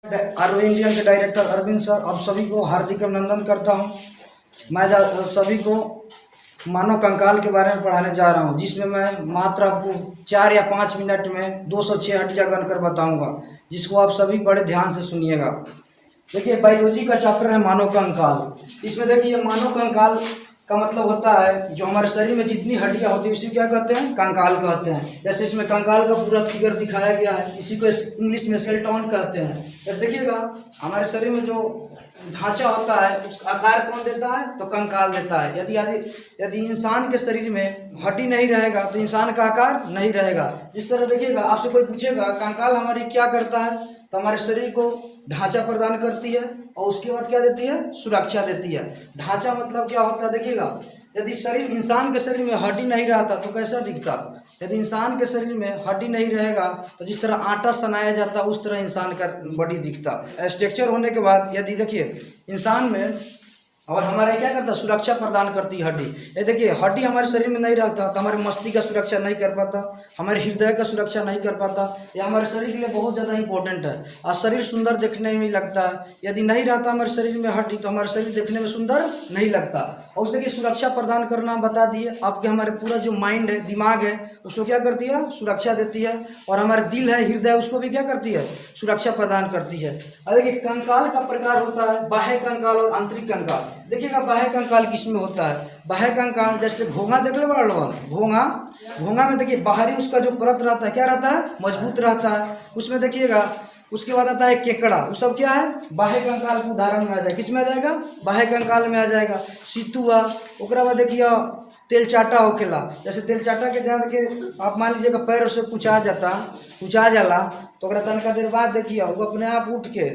आरो इंडियन के director Arvind sir, आप सभी को हार्दिक अभिनंदन करता हूं। मैं सभी को मानव कंकाल के बारे में पढ़ाने जा रहा हूं, जिसमें मैं मात्र आपको 4 या 5 मिनट में 206 हड्डियां गणकर बताऊंगा, जिसको आप सभी बड़े ध्यान से सुनिएगा। देखिए, बायोलॉजी का चैप्टर है मानव कंकाल। इसमें देखिए, मानव कंकाल का मतलब होता है जो हमारे शरीर में जितनी हड्डियां होती है उसी क्या कहते हैं, कंकाल कहते हैं। जैसे इसमें कंकाल का पूरा फिगर दिखाया गया है, इसी को इंग्लिश में स्केलेटन कहते हैं। जैसे देखिएगा, हमारे शरीर में जो ढांचा होता है उसका आकार कौन देता है, तो कंकाल देता है। यदि यदि इंसान के शरीर में हड्डी नहीं रहेगा तो इंसान का आकार नहीं रहेगा। जिस तरह देखिएगा, आपसे कोई पूछेगा कंकाल हमारी क्या करता है, तो हमारे शरीर को ढांचा प्रदान करती है और उसके बाद क्या देती है, सुरक्षा देती है। ढांचा मतलब क्या होता है, देखिएगा, यदि शरीर इंसान के शरीर में हड्डी नहीं रहता तो कैसा दिखता। यदि इंसान के शरीर में हड्डी नहीं रहेगा तो जिस तरह आटा सनाया जाता उस तरह इंसान का बॉडी दिखता। स्ट्रक्चर होने के बाद यदि देखिए इंसान में, और हमारे क्या करता, सुरक्षा प्रदान करती है हड्डी। ये देखिए, हड्डी हमारे शरीर में नहीं रहता तो हमारे मस्तिष्क का सुरक्षा नहीं कर पाता, हमारे हृदय का सुरक्षा नहीं कर पाता। यह हमारे शरीर के लिए बहुत ज़्यादा इंपॉर्टेंट है। और शरीर सुंदर देखने में लगता है। यदि नहीं रहता हमारे शरीर में हड्डी तो हमारा शरीर देखने में सुंदर नहीं लगता। और उसके सुरक्षा प्रदान करना बता दिए आपके, हमारे पूरा जो माइंड है, दिमाग है, उसको क्या करती है, सुरक्षा देती है। और हमारे दिल है, हृदय, उसको भी क्या करती है, सुरक्षा प्रदान करती है। और देखिए, कंकाल का प्रकार होता है बाह्य कंकाल और आंतरिक कंकाल। देखिएगा, बाह्य कंकाल किसमें होता है। बाह्य कंकाल जैसे घोंघा देख ले बड़ा लोग, घोंघा में देखिए बाहरी उसका जो परत रहता है क्या रहता है, मजबूत रहता है। उसमें देखिएगा, उसके बाद आता है केकड़ा, वो सब क्या है, बाह्य कंकाल के उदाहरण में आ जाएगा। किसमें आ जाएगा, बाह्य कंकाल में आ जाएगा। सितुआ, ओकरा बाद देखिए तेलचाटा होखेला। जैसे तेलचाटा के जहाँ के आप मान लीजिएगा पैर से कुचा जाला तो ओकरा तनका देर बाद देखिए वो अपने आप उठ के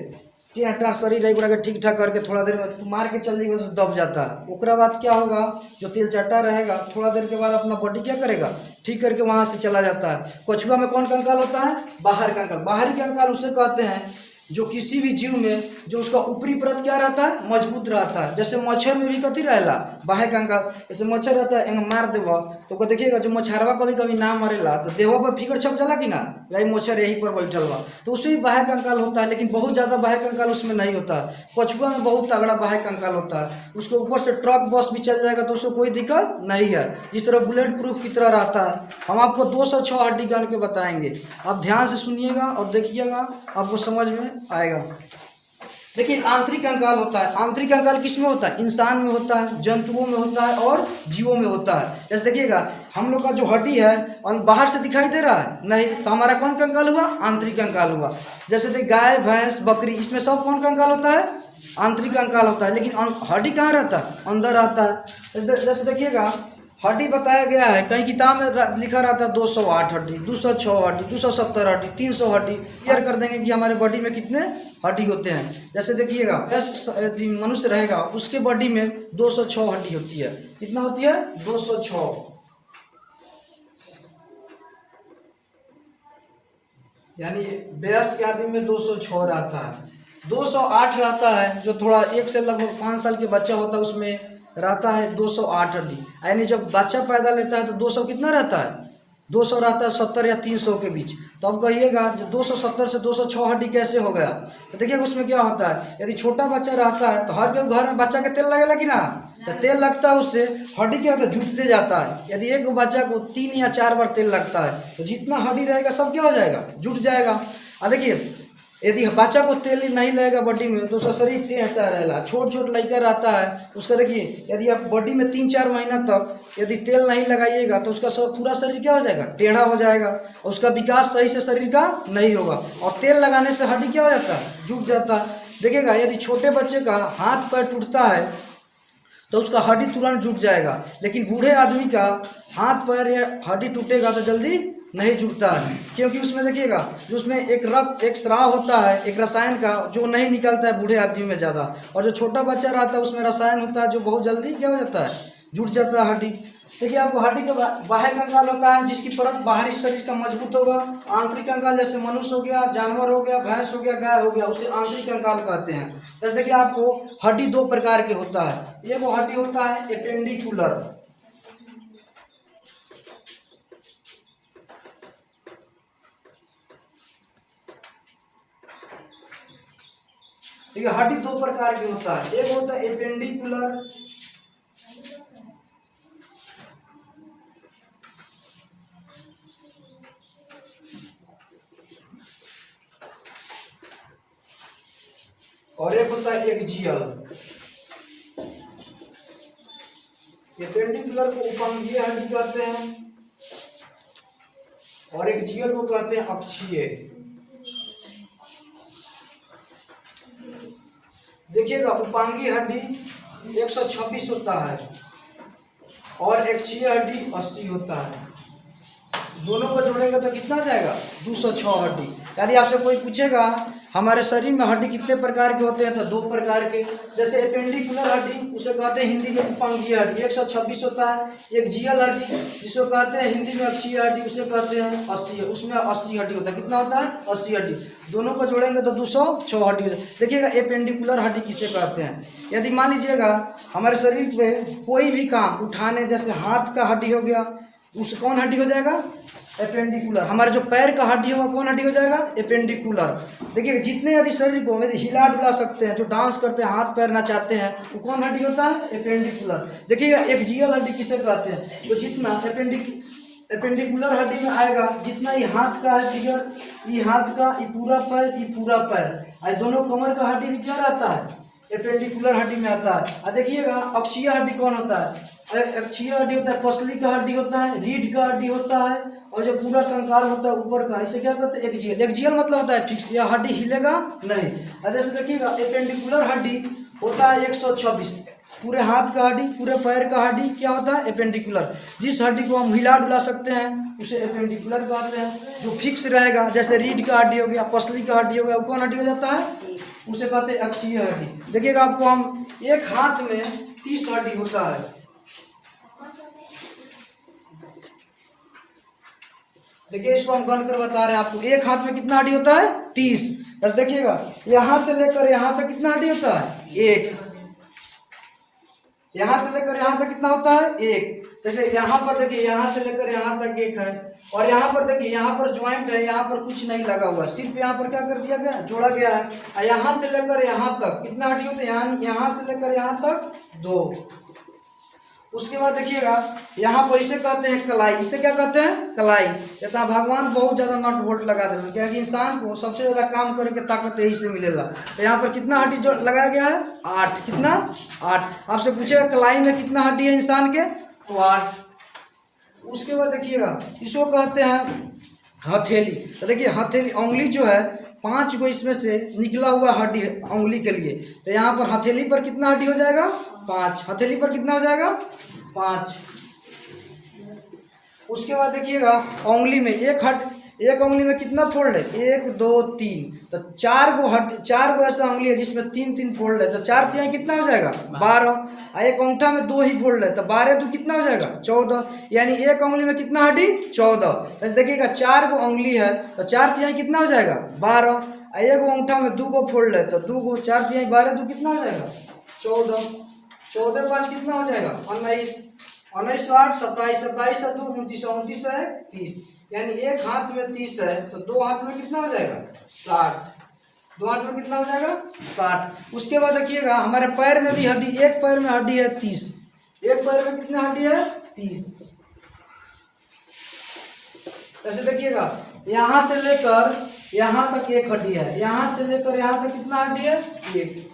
टेढ़ा शरीर है के ठीक ठाक करके थोड़ा देर में मार के चल जाएगा, दब जाता है। ओकरा बाद क्या होगा, जो तेलचाटा रहेगा थोड़ा देर के बाद अपना बॉडी क्या करेगा, ठीक करके वहाँ से चला जाता है। कछुआ में कौन कंकाल होता है, बाहर कंकाल। बाहरी कंकाल उसे कहते हैं जो किसी भी जीव में जो उसका ऊपरी परत क्या रहता है, मजबूत रहता है। जैसे मच्छर में भी कथी रहेला, बाह्य कंकाल। जैसे मच्छर रहता है, मार देवा तो देखिएगा जो मच्छरवा कभी कभी ना मरेला तो देहो पर फिकर छप जाला कि ना, भाई मच्छर यहीं पर बैठल बा, तो उसमें भी बाह्य कंकाल होता है। लेकिन बहुत ज़्यादा बाह्य कंकाल उसमें नहीं होता है। कछुआ में बहुत तगड़ा बाह्य कंकाल होता है। उसके ऊपर से ट्रक बस भी चल जाएगा तो उसको कोई दिक्कत नहीं है। जिस तरह बुलेट प्रूफ की तरह रहता है। हम आपको 206 हड्डी गन के बताएंगे, आप ध्यान से सुनिएगा और देखिएगा, आपको समझ में आएगा। देखिए, आंतरिक कंकाल होता है। आंतरिक कंकाल किसमें होता है, इंसान में होता है, जंतुओं में होता है और जीवों में होता है। जैसे देखिएगा, हम लोग का जो हड्डी है और बाहर से दिखाई दे रहा है नहीं, तो हमारा कौन कंकाल हुआ, आंतरिक कंकाल हुआ। जैसे देखिए, गाय, भैंस, बकरी, इसमें सब कौन कंकाल होता है, आंतरिक कंकाल होता है। लेकिन हड्डी कहाँ रहता है, अंदर आता है। जैसे देखिएगा, हड्डी बताया गया है, कहीं किताब में लिखा रहता है 208 हड्डी, 206 हड्डी, 270 हड्डी, 300 हड्डी। क्लियर कर देंगे कि हमारे बॉडी में कितने हड्डी होते हैं। जैसे देखिएगा, मनुष्य रहेगा उसके बॉडी में 206 हड्डी होती है। कितना होती है, 206। यानी वयस्क आदमी में 206 रहता है। 208 रहता है जो थोड़ा 1 से लगभग 5 साल के बच्चा होता है, उसमें रहता है 208 हड्डी। यानी जब बच्चा पैदा लेता है तो 200 कितना रहता है, 200 रहता है 70 या 300 के बीच। तो अब कहिएगा 270 से 206 हड्डी कैसे हो गया। तो देखिए उसमें क्या होता है, यदि छोटा बच्चा रहता है तो हर घर में बच्चा के तेल लगेगा कि ना, तो तेल लगता है, उससे हड्डी क्या होता है, जुटते जाता है। यदि एक बच्चा को 3 या 4 बार तेल लगता है तो जितना हड्डी रहेगा सब क्या हो जाएगा, जुट जाएगा। और देखिए, यदि बच्चा को तेल नहीं लगेगा बॉडी में तो उसका शरीर टेढ़ा रहेगा। छोट लड़का रहता है उसका, देखिए यदि आप बॉडी में 3-4 महीना तक यदि तेल नहीं लगाइएगा तो उसका सब पूरा शरीर क्या हो जाएगा, टेढ़ा हो जाएगा और उसका विकास सही से शरीर का नहीं होगा। और तेल लगाने से हड्डी क्या हो जाता है, जुट जाता है। देखिएगा, यदि छोटे बच्चे का हाथ पैर टूटता है तो उसका हड्डी तुरंत जुट जाएगा। लेकिन बूढ़े आदमी का हाथ पैर या हड्डी टूटेगा तो जल्दी नहीं जुटता है, क्योंकि उसमें देखिएगा जो उसमें एक स्राव होता है, एक रसायन का, जो नहीं निकलता है बूढ़े आदमी में ज़्यादा। और जो छोटा बच्चा रहता है उसमें रसायन होता है जो बहुत जल्दी क्या हो जाता है, जुट जाता है हड्डी। देखिए, आपको हड्डी के बाह्य कंकाल होता है जिसकी परत बाहरी शरीर का मजबूत होगा। आंतरिक कंकाल जैसे मनुष्य हो गया, जानवर हो गया, भैंस हो गया, गाय हो गया, उसे आंतरिक कंकाल कहते हैं। जैसे देखिए, आपको हड्डी 2 प्रकार के होता है। एक वो हड्डी होता है एपेंडिकुलर, देखिए हड्डी दो प्रकार की होता है, एक होता है एपेंडिकुलर और एक होता है एक्जियल। एपेंडिकुलर को उपांगीय हड्डी कहते हैं और एक्जियल को कहते हैं अक्षीय। देखिएगा उपांगीय हड्डी 126 होता है और एक्सीय हड्डी 80 होता है। दोनों को जोड़ेंगे तो कितना जाएगा 206 हड्डी। यदि आपसे कोई पूछेगा हमारे शरीर में हड्डी कितने प्रकार के होते हैं तो दो प्रकार के, जैसे एपेंडिकुलर हड्डी उसे कहते हैं हिंदी में उपांगीय हड्डी 126 होता है। एक्जियल हड्डी जिसको कहते हैं हिंदी में अक्षीय हड्डी उसे कहते हैं 80, उसमें 80 हड्डी होता है। कितना होता है 80 हड्डी। दोनों को जोड़ेंगे तो 206 हड्डी होता है। देखिएगा एपेंडिकुलर हड्डी किसे कहते हैं, यदि मान लीजिएगा हमारे शरीर में कोई भी काम उठाने, जैसे हाथ का हड्डी हो गया उस कौन हड्डी हो जाएगा एपेंडिकुलर। हमारे जो पैर का हड्डी होगा कौन हड्डी हो जाएगा एपेंडिकुलर। देखिए जितने यदि शरीर को यदि हिला डुला सकते हैं, जो डांस करते हैं, हाथ पैर नचाते हैं, वो कौन हड्डी होता है एपेंडिकुलर। देखिएगा एक्जियल हड्डी किसे कहते हैं, तो जितना एपेंडिकुलर हड्डी में आएगा जितना ये हाथ का है फिगर, ये हाथ का, ये पूरा पैर, दोनों कमर का हड्डी भी क्या रहता है एपेंडिकुलर हड्डी में आता है। देखिएगा अक्षीय हड्डी कौन होता है, अक्षीय हड्डी होता है पसली का हड्डी होता है, रीढ़ का हड्डी होता है और जो पूरा कंकाल होता है ऊपर का, इसे क्या कहते हैं एक्जियल। एक्जियल मतलब होता है फिक्स, यह हड्डी हिलेगा नहीं। जैसे देखिएगा एपेंडिकुलर हड्डी होता है 126, पूरे हाथ का हड्डी, पूरे पैर का हड्डी क्या होता है एपेंडिकुलर। जिस हड्डी को हम हिला डुला सकते हैं उसे एपेंडिकुलर कहते हैं। जो फिक्स रहेगा जैसे रीढ़ का हड्डी हो गया, पसली का हड्डी हो गया, वो कौन हड्डी हो जाता है उसे कहते हैं अक्षीय हड्डी। देखिएगा आपको हम एक हाथ में 30 हड्डी होता है। देखिए इसको हम बंद कर बता रहे हैं आपको, एक हाथ में कितना हड्डी होता है 30। बस देखिएगा यहां से लेकर यहां तक कितना हड्डी होता है एक, यहां से लेकर यहां तक कितना होता है एक। जैसे यहाँ पर देखिए यहाँ से लेकर यहाँ तक एक है और यहाँ पर देखिए यहाँ पर ज्वाइंट है, यहाँ पर कुछ नहीं लगा हुआ, सिर्फ यहाँ पर क्या कर दिया गया जोड़ा गया है। और यहाँ से लेकर यहाँ तक कितना हड्डी होते हैं, यहाँ से लेकर यहाँ तक 2। उसके बाद देखिएगा यहाँ पर इसे कहते हैं कलाई, इसे क्या कहते हैं कलाई। कहता है भगवान बहुत ज़्यादा नट बोल्ट लगा देते, क्योंकि इंसान को सबसे ज़्यादा काम करने की ताकत यही से मिलेगा। तो यहाँ पर कितना हड्डी जो लगाया गया है 8, कितना 8। आपसे पूछेगा कलाई में कितना हड्डी है इंसान के, तो 8। उसके बाद देखिएगा इसको कहते हैं हथेली। तो देखिए हथेली उंगली जो है 5 को इसमें से निकला हुआ हड्डी है उंगली के लिए। तो यहाँ पर हथेली पर कितना हड्डी हो जाएगा 5, हथेली पर कितना हो जाएगा 5। उसके बाद देखिएगा उंगली में एक उंगली में कितना फोल्ड है 1 2 3, तो 4 गो ऐसा उंगली है जिसमें 3 फोल्ड है, तो 4 तिहाई कितना हो जाएगा 12। एक अंगूठा में 2 ही फोल्ड है, तो 12 2 कितना हो जाएगा 14, यानी एक उंगली में कितना हड्डी 14। तो देखिएगा 4 गो उंगली है तो 4 तिहाई कितना हो जाएगा 12। एक अंगूठा में 2 गो फोल्ड है तो 2 गो, 4 तिहाई 12 2 कितना हो जाएगा 14। 14 5 कितना हो जाएगा 19, 19 8 27, 27 2 29, 29 है 30, यानी एक हाथ में 30 है तो 2 हाथ में कितना हो जाएगा 60, 2 हाथ में कितना हो जाएगा 60। उसके बाद देखिएगा हमारे पैर में भी हड्डी, एक पैर में हड्डी है 30, एक पैर में कितना हड्डी है 30। ऐसे देखिएगा यहाँ से लेकर यहाँ तक एक हड्डी है, यहाँ से लेकर यहाँ तक कितना हड्डी है 1।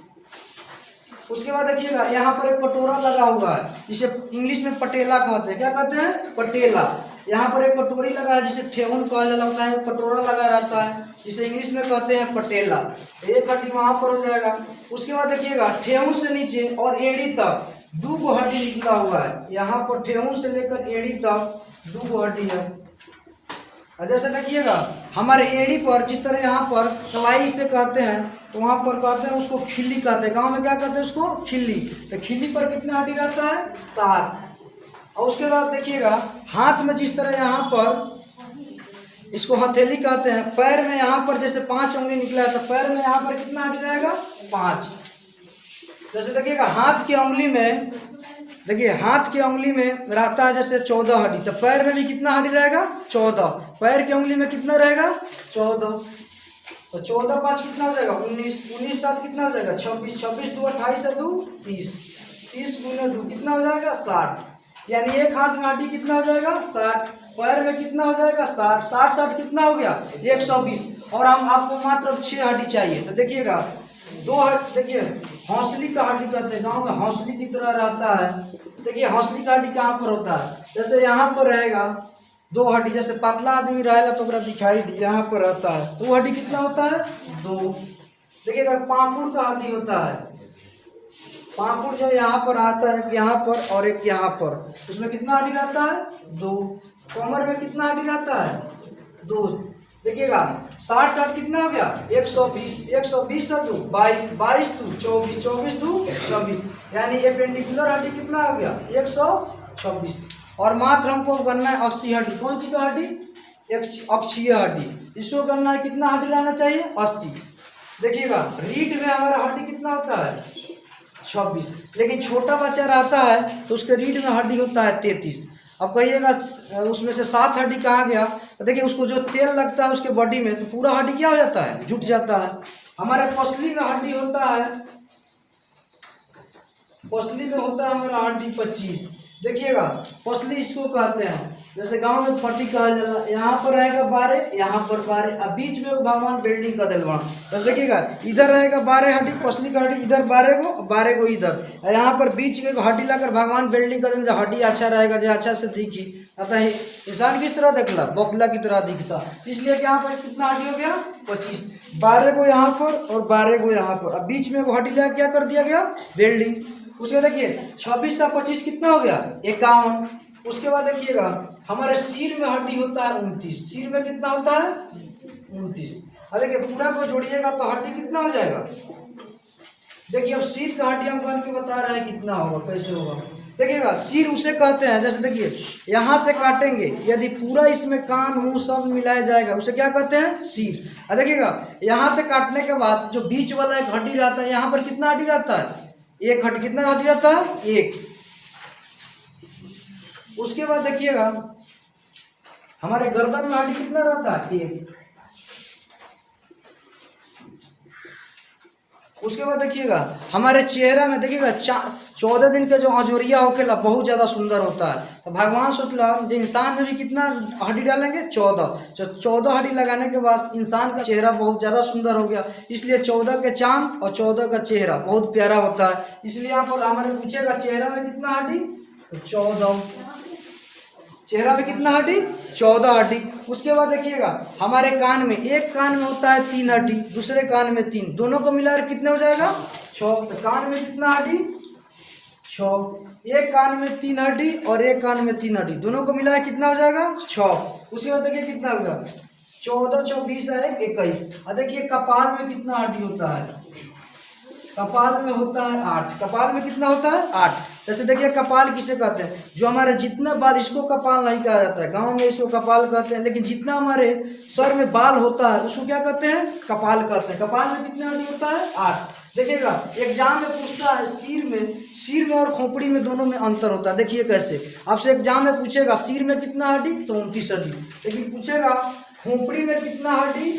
उसके बाद देखिएगा यहाँ पर एक कटोरा लगा हुआ है जिसे इंग्लिश में पटेला कहते हैं। क्या कहते हैं पटेला। यहाँ पर एक कटोरी लगा है जिसे ठेहुन कहा जाता है, कटोरा लगा रहता है जिसे इंग्लिश में कहते हैं पटेला। एक हड्डी वहाँ पर हो जाएगा। उसके बाद देखिएगा ठेहुन से नीचे और एड़ी तक 2 गो हड्डी निकला हुआ है। यहाँ पर ठेहुन से लेकर एड़ी तक 2 गो हड्डी है। जैसे देखिएगा हमारे एड़ी पर जिस तरह यहाँ पर कलाई से कहते हैं तो वहाँ पर कहते हैं उसको खिल्ली कहते हैं, गांव में क्या कहते हैं उसको खिल्ली। तो खिल्ली पर कितना हड्डी रहता है 7। और उसके बाद देखिएगा हाथ में जिस तरह यहाँ पर इसको हथेली कहते हैं, पैर में यहाँ पर जैसे 5 उंगली निकला है तो पैर में यहाँ पर कितना हड्डी रहेगा 5। जैसे देखिएगा हाथ की उंगली में, देखिए हाथ की उंगली में रहता है जैसे 14 हड्डी, तो पैर में भी कितना हड्डी रहेगा 14। पैर की उंगली में कितना रहेगा 14। तो 14 5 कितना हो जाएगा 19, 19 7 कितना हो जाएगा 26, 26 2 28 और 2 30, 30 गुना 2 कितना हो जाएगा 60। यानी एक हाथ में हड्डी कितना हो जाएगा 60, पैर में कितना हो जाएगा 60, 60 60 कितना हो गया 120। और हम आपको मात्र 6 हड्डी चाहिए। तो देखिएगा देखिए हौसली का हड्डी कहते हैं, गाँव में हौसली की तरह रहता है। देखिए हौसली का हड्डी कहाँ पर होता है, जैसे यहाँ पर रहेगा 2 हड्डी, जैसे पतला आदमी रहेगा तो दिखाई दी यहाँ पर रहता है, तो वो हड्डी कितना होता है 2। देखिएगा पाँपुड़ का हड्डी होता है, पाँपुड़ जो यहाँ पर आता है, एक यहाँ पर और एक यहाँ पर, उसमें कितना हड्डी रहता है 2। कमर में कितना हड्डी रहता है 2। देखिएगा 60 60 कितना हो गया 120, 120 से 2 22, 22 2 24, 24 2 24, यानी एपेंडिकुलर हड्डी कितना हो गया 126। और मात्र हमको करना है 80 हड्डी। कौन सी का हड्डी, अक्षीय हड्डी, इसको करना है कितना हड्डी लाना चाहिए 80। देखिएगा रीढ़ में हमारा हड्डी कितना होता है 26, लेकिन छोटा बच्चा रहता है तो उसके रीढ़ में हड्डी होता है 33। अब कहिएगा उसमें से 7 हड्डी कहाँ गया, तो देखिए उसको जो तेल लगता है उसके बॉडी में तो पूरा हड्डी क्या हो जाता है जुट जाता है। हमारे पसली में हड्डी होता है, पसली में होता है हमारा हड्डी 25। देखिएगा पसली इसको कहते हैं, जैसे गांव में फटी कहा जाता है, यहाँ पर रहेगा 12, यहाँ पर 12, अब बीच में भगवान बिल्डिंग का दिलवा। बस देखिएगा इधर रहेगा 12 हड्डी, पसली का हड्डी इधर 12 गो इधर, यहाँ पर बीच के हड्डी लाकर भगवान बिल्डिंग का दिल, हड्डी अच्छा रहेगा जो अच्छा से दिखी। अतः इंसान किस तरह दिखला, बोखला की तरह दिखता, इसलिए कि यहाँ पर कितना हड्डी हो गया 25, 12 गो यहाँ पर और 12 गो यहाँ पर, अब बीच में हड्डी ला क्या कर दिया गया बिल्डिंग। उसके देखिए 26 से 25 कितना हो गया 51। उसके बाद देखिएगा हमारे सिर में हड्डी होता है 29, सिर में कितना होता है 29। अब देखिए पूरा को जोड़िएगा तो हड्डी कितना हो जाएगा। देखिए अब सिर का हड्डी हम बन के बता रहे हैं कितना होगा, कैसे होगा। देखिएगा सिर उसे कहते हैं, जैसे देखिए यहाँ से काटेंगे, यदि पूरा इसमें कान मुंह सब मिलाया जाएगा उसे क्या कहते हैं सिर। अब देखिएगा यहाँ से काटने के बाद जो बीच वाला एक हड्डी रहता है, यहाँ पर कितना हड्डी रहता है एक हड्डी, कितना हड्डी रहता है एक। उसके बाद देखिएगा हमारे गर्दन में हड्डी कितना रहता है एक। उसके बाद देखिएगा हमारे चेहरा में देखिएगा 14 दिन का जो अजोरिया होकेला बहुत ज़्यादा सुंदर होता है। तो भगवान सोचला जो इंसान में भी कितना हड्डी डालेंगे 14 हड्डी लगाने के बाद इंसान का चेहरा बहुत ज़्यादा सुंदर हो गया। इसलिए 14 के चांद और 14 का चेहरा बहुत प्यारा होता है। इसलिए यहाँ पर हमारे पूछेगा चेहरा में कितना हड्डी तो 14, चेहरा में कितना हड्डी 14 हड्डी। उसके बाद देखिएगा हमारे कान में, एक कान में होता है 3 हड्डी, दूसरे कान में 3, दोनों को मिलाकर कितना हो जाएगा 6। तो कान में कितना हड्डी 6, एक कान में 3 हड्डी और एक कान में 3 हड्डी, दोनों को मिलाकर कितना हो जाएगा 6। उसके बाद देखिए कितना होगा 14 6 20 है 21। और देखिए कपाल में कितना हड्डी होता है, कपाल में होता है 8, कपाल में कितना होता है 8। जैसे देखिए कपाल किसे कहते हैं, जो हमारे जितने बाल, इसको कपाल नहीं कहा जाता है, गांव में इसको कपाल कहते हैं, लेकिन जितना हमारे सर में बाल होता है उसको क्या कहते हैं कपाल कहते हैं। कपाल में कितना हड्डी होता है 8। देखिएगा एग्जाम में पूछता है सिर में और खोपड़ी में दोनों में अंतर होता है। देखिए कैसे, आपसे एग्जाम में पूछेगा सिर में कितना हड्डी तो 29 हड्डी, लेकिन पूछेगा खोपड़ी में कितना हड्डी,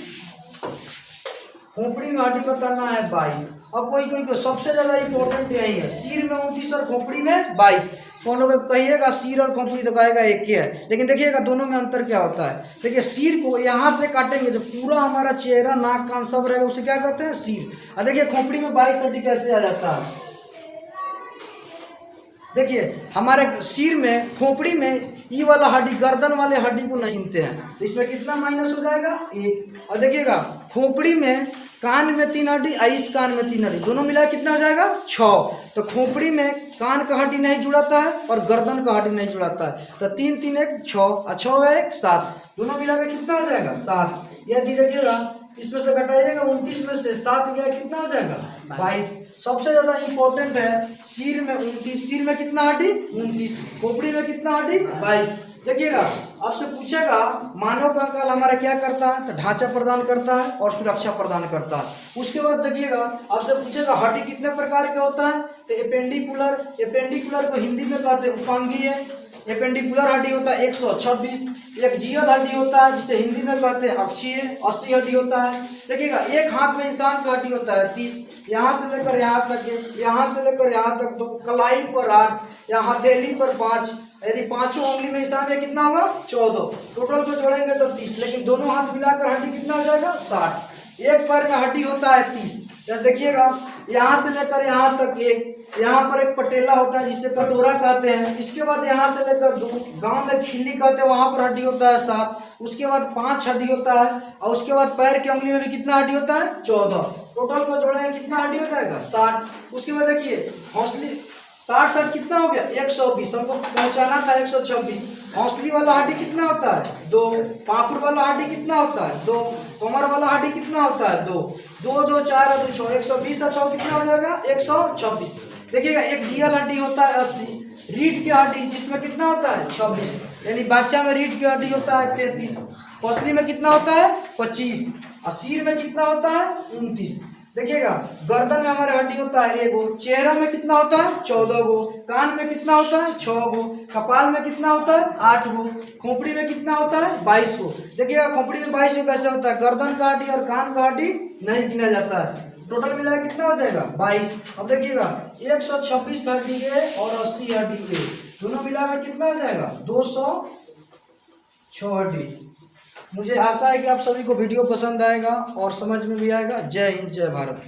खोपड़ी में हड्डी बताना है 22। अब कोई को सबसे ज़्यादा इंपॉर्टेंट यही है, सिर में 29 और खोपड़ी में 22। कोनो को कहिएगा सिर और खोपड़ी तो कहेगा एक ही है, लेकिन देखिएगा दोनों में अंतर क्या होता है। देखिए सिर को यहाँ से काटेंगे जो पूरा हमारा चेहरा नाक कान सब रहेगा उसे क्या कहते हैं सिर। और देखिए खोपड़ी में 22 हड्डी कैसे आ जाता है। देखिए हमारे सिर में, खोपड़ी में ये वाला हड्डी, गर्दन वाले हड्डी को नहीं गिनते हैं, तो इसमें कितना माइनस हो जाएगा 1। और देखिएगा खोपड़ी में, कान में 3 हड्डी, इस कान में 3 हड्डी, दोनों मिला कितना हो जाएगा 6। तो खोपड़ी में कान का हड्डी नहीं जुड़ाता है और गर्दन का हड्डी नहीं जुड़ाता है, तो 3 3 1 6 और 6 1 7, दोनों मिला के कितना हो जाएगा 7। यदि देखिएगा इसमें से घटाइएगा 29 में से 7 गया कितना हो जाएगा 22। सबसे ज़्यादा इंपॉर्टेंट है सिर में 29, सिर में कितना हड्डी 29, खोपड़ी में कितना हड्डी 22। देखिएगा आपसे पूछेगा मानव कंकाल हमारा क्या करता है, तो ढांचा प्रदान करता है और सुरक्षा प्रदान करता है। उसके बाद देखिएगा आपसे पूछेगा हड्डी कितने प्रकार का होता है, तो एपेंडिकुलर को हिंदी में कहते हैं उपांगीय। एपेंडिकुलर हड्डी होता है 126, एक जीवल हड्डी होता है जिसे हिंदी में कहते हैं अक्षीय 80 हड्डी होता है। देखिएगा एक हाथ में इंसान का हड्डी होता है 30, यहाँ से लेकर यहाँ तक 1, यहाँ से लेकर यहाँ तक 2, कलाई पर 8, यहाँ हथेली पर 5, यदि पांचों उंगली में हिसाब में कितना होगा 14, टोटल को जोड़ेंगे तो 30, लेकिन दोनों हाथ मिलाकर हड्डी कितना हो जाएगा 60। एक पैर में हड्डी होता है 30। देखिएगा यहाँ से लेकर यहाँ तक 1, यहाँ पर एक पटेला होता है जिसे कटोरा कहते हैं। इसके बाद यहाँ से लेकर 2, गांव में खिल्ली कहते हैं, वहां पर हड्डी होता है 7। उसके बाद 5 हड्डी होता है और उसके बाद पैर की उंगली में भी कितना हड्डी होता है 14। टोटल को जोड़ेंगे कितना हड्डी हो जाएगा 60। उसके बाद देखिए हौसली 60 कितना हो गया 120, हमको पहुंचाना था 126। हौसली वाला हड्डी कितना होता है 2, पाखुड़ वाला हड्डी कितना होता है 2, कमर वाला हड्डी कितना होता है 2, 2 2 4 और 2 6, 120 और 6 कितना हो जाएगा 126। देखिएगा एक जीवल हड्डी होता है 80, रीढ़ की हड्डी जिसमें कितना होता है 26, यानी बच्चा में रीढ़ की हड्डी होता है 33, पसली में कितना होता है 25 और सिर में कितना होता है 29। देखिएगा गर्दन में हमारे हड्डी होता है 1 गो, चेहरा में कितना होता है 14 गो, कान में कितना होता है 6 गो, कपाल में कितना होता है 8 गो, खोपड़ी में कितना होता है 22 गो। देखिएगा खोपड़ी में 22 गो कैसे होता है, गर्दन का हड्डी और कान का हड्डी नहीं गिना जाता है। टोटल मिला कितना हो जाएगा 22। अब देखिएगा 126 हड्डी है और 80 हड्डी है, दोनों मिलाकर कितना हो जाएगा 206 हड्डी। मुझे आशा है कि आप सभी को वीडियो पसंद आएगा और समझ में भी आएगा। जय हिंद, जय भारत।